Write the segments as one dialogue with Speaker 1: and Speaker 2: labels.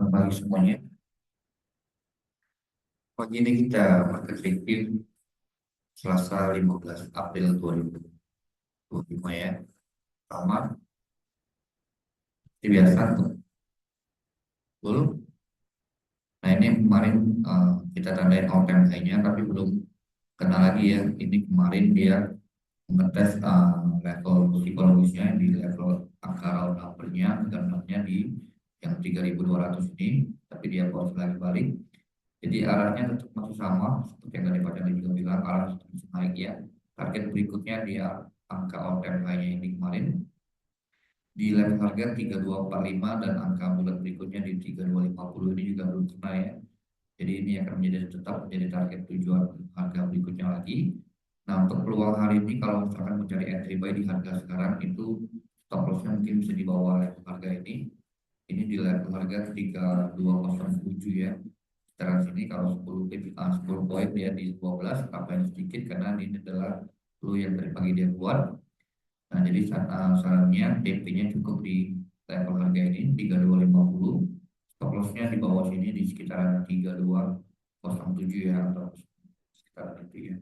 Speaker 1: Selamat pagi semuanya. Pagi ini kita market review Selasa 15 April 2025 ya. Sama seperti biasa tuh. Dulu. Nah ini kemarin kita tandain all time high-nya tapi belum kena lagi ya. Ini kemarin dia mengetes level psikologisnya di level angka round number-nya dan number-nya di yang 3.200 ini. Tapi dia bounce lagi balik. Jadi arahnya tetap masih sama seperti yang tadi Pak Chandra juga bilang, arah terus naik ya. Target berikutnya dia angka all time high-nya ini kemarin di level harga 3245 dan angka bulan berikutnya di 3250 ini juga belum kena ya. Jadi ini akan tetap menjadi target tujuan harga berikutnya lagi. Nah untuk peluang hari ini kalau misalkan mencari entry buy di harga sekarang itu stop lossnya mungkin bisa di bawah level harga ini. Ini di level harga 3207 ya. Sekarang sini kalau 10 poin dia di 12 apa yang sedikit karena ini adalah lu yang dari pagi dia buat. Nah jadi sarannya TP-nya cukup di level harga ini 3250, stop loss-nya di bawah sini di sekitaran 3207 ya atau sekitar itu ya.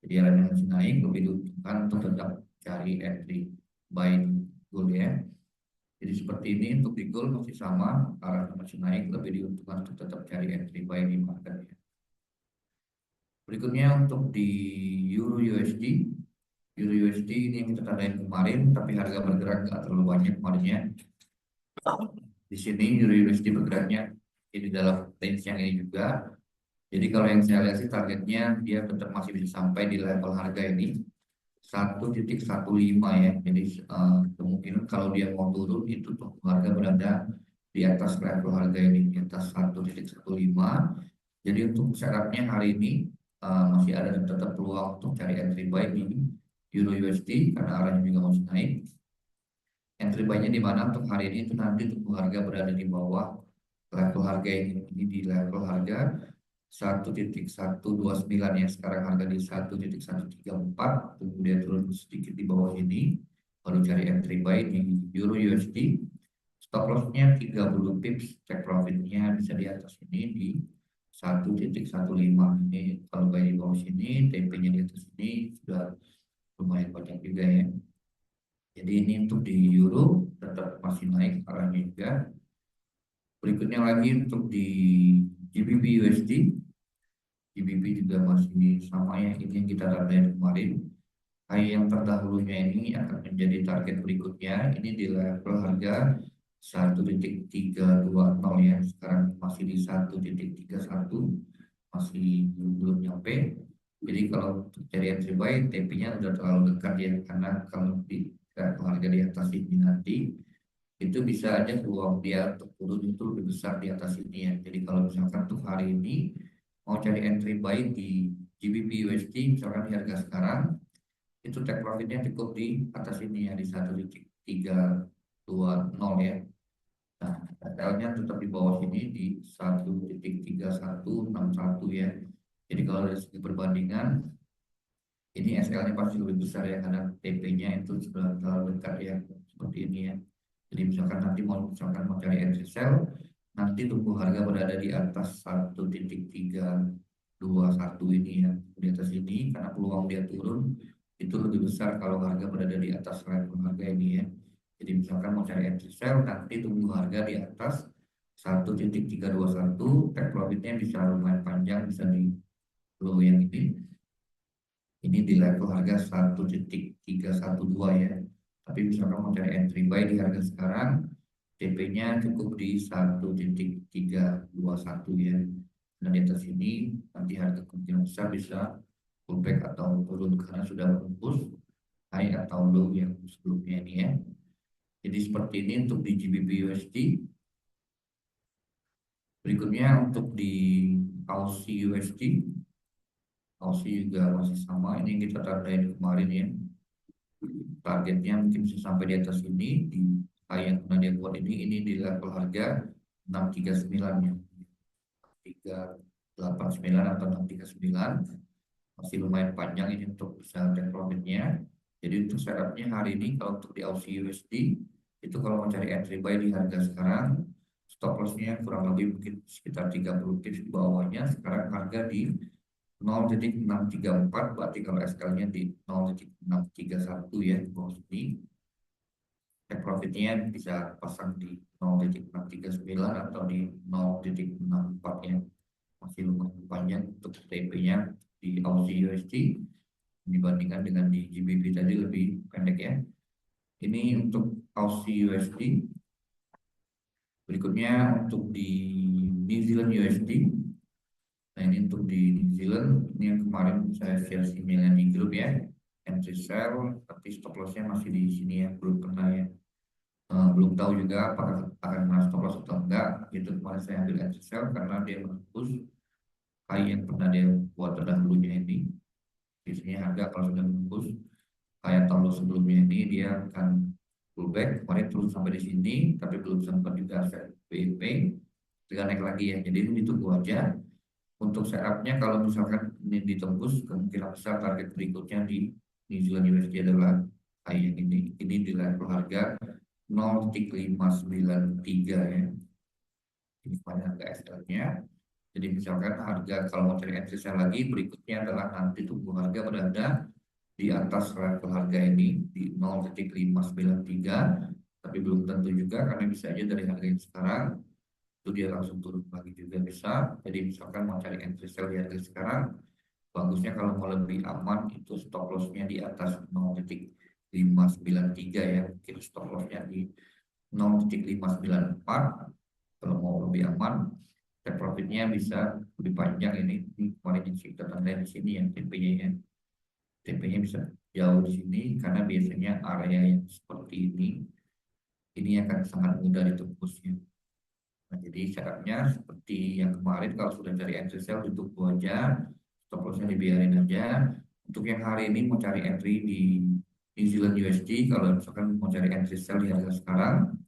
Speaker 1: Jadi yang masih naik lebih diuntungkan untuk tetap cari entry buy gold ya. Jadi seperti ini untuk di gold masih sama, arahnya masih naik, lebih diuntungkan untuk tetap cari entry buy di market ya. Berikutnya untuk di Euro USD. Euro USD ini yang kita tandain kemarin, tapi harga bergerak nggak terlalu banyak kemarinnya. Di sini Euro USD bergeraknya di dalam range yang ini juga. Jadi kalau yang saya lihat sih targetnya dia tetap masih bisa sampai di level harga ini 1.15 ya. Jadi kemungkinan kalau dia mau turun itu tuh harga berada di atas level harga ini di atas 1.15. Jadi untuk setupnya hari ini masih ada tetap peluang untuk cari entry buy di Euro USD karena arahnya juga masih naik. Entry buy-nya di mana untuk hari ini itu nanti untuk harga berada di bawah level harga ini di level harga 1.129 ya. Sekarang harga di 1.134, kemudian turun sedikit di bawah ini baru cari entry buy di Euro USD. Stop loss-nya 30 pips, take profit-nya bisa di atas ini di 1.15 ini. Kalau buy di bawah sini, TP-nya di atas ini sudah lumayan banyak juga ya. Jadi ini untuk di euro tetap masih naik arahnya juga. Berikutnya lagi untuk di GBP USD. GBP juga masih sama ya, ini yang kita tandain kemarin. High yang terdahulunya ini akan menjadi target berikutnya. Ini di level harga 1.320 ya. Sekarang masih di 1.31, masih belum nyampe. Jadi kalau untuk cari entry buy, TP-nya udah terlalu dekat ya, karena kalau di level harga di atas ini nanti itu bisa aja peluang dia untuk turun itu lebih besar di atas ini ya. Jadi kalau misalkan untuk hari ini mau cari entry buy di GBP USD misalkan di harga sekarang itu take profitnya cukup di atas ini ya di 1.320 ya. Nah, SL-nya tetap di bawah sini di 1.3161 ya. Jadi kalau dari segi perbandingan ini SL-nya pasti lebih besar ya karena TP-nya itu sudah terlalu dekat ya seperti ini ya. Jadi misalkan nanti mau cari entry sell, nanti tunggu harga berada di atas 1.321 ini ya, di atas ini karena peluang dia turun itu lebih besar kalau harga berada di atas level harga ini ya. Jadi misalkan mau cari entry sell, nanti tunggu harga di atas 1.321, take profitnya bisa lumayan panjang, bisa di low yang ini. Ini di level harga 1.312 ya. Tapi misalkan mau cari entry buy di harga sekarang, TP-nya cukup di 1.321 ya. Dan di atas ini nanti harga kemungkinan besar bisa pullback atau turun karena sudah menembus high atau low yang sebelumnya ini ya. Jadi seperti ini untuk di GBP USD. Berikutnya untuk di Aussie USD. Aussie juga masih sama. Ini yang kita tandain kemarin ya. Targetnya mungkin bisa sampai di atas ini di high yang pernah dia buat ini di level harga 639 ya. 389 atau 639 masih lumayan panjang ini untuk bisa take profitnya. Jadi untuk setupnya hari ini kalau untuk di Aussie USD itu kalau mau cari entry buy di harga sekarang stop lossnya kurang lebih mungkin sekitar 30 pips di bawahnya. Sekarang harga di 0,634, berarti kalau SL-nya di 0,631 ya di bawah sini. Take profitnya bisa pasang di 0,639 atau di 0,64 ya, masih lumayan panjang untuk TP-nya di Aussie USD dibandingkan dengan di GBP tadi lebih pendek ya. Ini untuk Aussie USD. Berikutnya untuk di New Zealand USD. Nah ini untuk di New Zealand, ini yang kemarin saya share sinyalnya di grup ya, entry sell, tapi stop lossnya masih di sini ya, belum pernah ya. Belum tahu juga apakah akan kena stop loss atau enggak. Itu kemarin saya ambil entry sell karena dia menembus high yang pernah dia buat terdahulunya ini. Biasanya harga kalau sudah menembus kayak tahun sebelumnya ini dia akan pullback. Kemarin terus sampai di sini, tapi belum sempat juga set PIP, tidak naik lagi ya. Jadi ini ditunggu aja. Untuk setupnya kalau misalkan ini ditembus, kemungkinan besar target berikutnya di New Zealand USD adalah high yang ini. Ini di level harga 0,593 ya. Ini pada harga SL-nya. Jadi misalkan harga kalau mau cari entry sell lagi, berikutnya adalah nanti tunggu harga berada di atas level harga ini di 0,593, tapi belum tentu juga karena bisa aja dari harga yang sekarang itu dia langsung turun lagi juga bisa. Jadi misalkan mau cari entry sell di harga sekarang, bagusnya kalau mau lebih aman itu stop lossnya di atas 0,593 ya, mungkin stop lossnya di 0,594. Kalau mau lebih aman, take profitnya bisa lebih panjang ini kemarin yang kita tanda di sini yang TP-nya ya. TP-nya bisa jauh di sini karena biasanya area yang seperti ini akan sangat mudah ditembusnya. Nah, jadi syaratnya seperti yang kemarin kalau sudah cari entry sell ditunggu aja, stop lossnya dibiarin aja. Untuk yang hari ini mau cari entry di New Zealand USD, kalau misalkan mau cari entry sell di harga sekarang,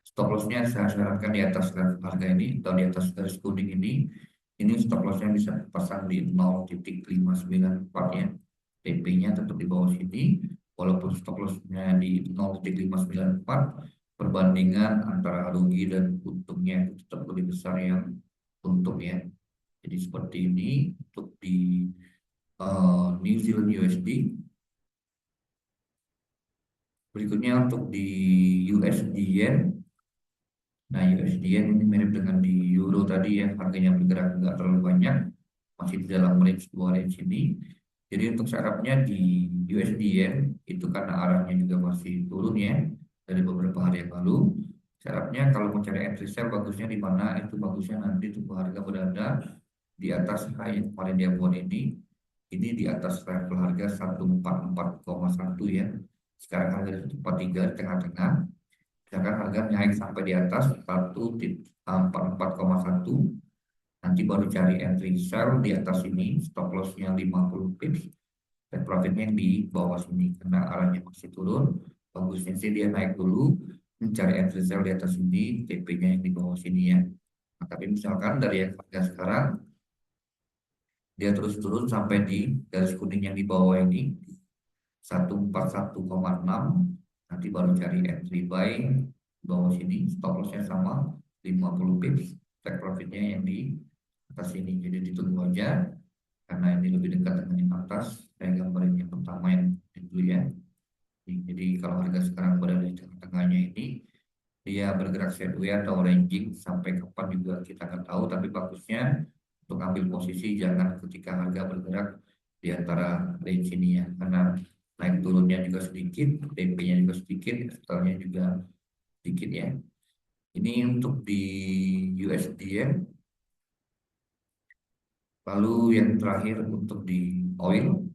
Speaker 1: stop lossnya saya sarankan di atas harga ini atau di atas garis kuning ini. Ini stop lossnya bisa pasang di 0,594 ya. TP-nya tetap di bawah sini, walaupun stop lossnya di 0,594, perbandingan antara rugi dan untungnya itu tetap lebih besar yang untung ya. Jadi seperti ini untuk di New Zealand USD. Berikutnya untuk di USD Yen. Nah, USD Yen ini mirip dengan di Euro tadi ya, harganya bergerak nggak terlalu banyak, masih di dalam range 2 range ini. Jadi untuk sarafnya di USD Yen itu karena arahnya juga masih turun ya dari beberapa hari yang lalu. Sarafnya kalau mau cari entry sell bagusnya di mana? Itu bagusnya nanti tunggu harga berada di atas high yang kemarin dia buat ini. Ini di atas level harga 144,1 ya. Sekarang harga 143 di tengah-tengah. Misalkan harga naik sampai di atas 144,1, nanti baru cari entry sell di atas ini, stop lossnya 50 pips, dan profitnya yang di bawah sini karena arahnya masih turun. Bagusnya sih dia naik dulu, mencari entry sell di atas ini, TP-nya yang di bawah sini ya. Nah, tapi misalkan dari harga sekarang dia terus turun sampai di garis kuning yang di bawah ini 141,6, nanti baru cari entry buy di bawah sini, stop lossnya sama 50 pips, take profitnya yang di atas ini. Jadi ditunggu aja karena ini lebih dekat dengan yang atas. Saya gambarin yang pertama yang dulu ya. Jadi kalau harga sekarang berada di tengah-tengahnya ini, dia bergerak sideways atau ranging sampai kapan juga kita akan tahu, tapi bagusnya untuk ambil posisi jangan ketika harga bergerak di antara range ini ya, karena naik turunnya juga sedikit, TP-nya juga sedikit, SL-nya juga sedikit ya. Ini untuk di USD ya. Lalu yang terakhir untuk di oil.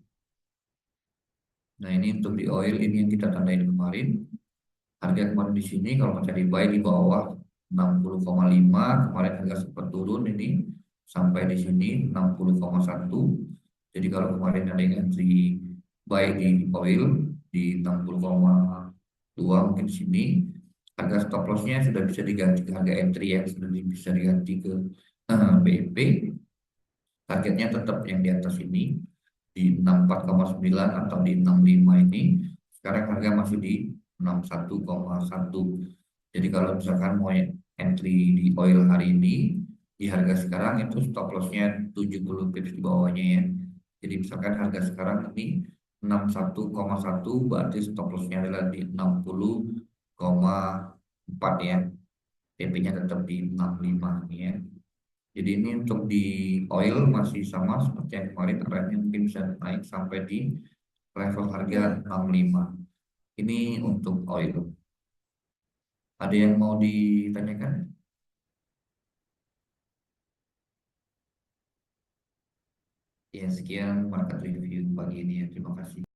Speaker 1: Nah ini untuk di oil ini yang kita tandain kemarin. Harga kemarin di sini kalau mau cari buy di bawah 60,5, kemarin harga sempat turun ini sampai di sini 60,1. Jadi kalau kemarin ada yang entry buy di oil di 60,2 mungkin di sini, harga stop lossnya sudah bisa diganti ke harga entry ya, sudah bisa diganti ke BEP. Targetnya tetap yang di atas ini di 64,9 atau di 65 ini. Sekarang harga masih di 61,1. Jadi kalau misalkan mau entry di oil hari ini di harga sekarang itu stop lossnya 70 pips di bawahnya ya. Jadi misalkan harga sekarang ini 61,1, berarti stop lossnya adalah di 60,4 ya. TP-nya tetap di 65 nih ya. Jadi ini untuk di oil masih sama seperti yang kemarin, trennya mungkin bisa naik sampai di level harga 65. Ini untuk oil. Ada yang mau ditanyakan? Ya, sekian market review pagi ini ya. Terima kasih.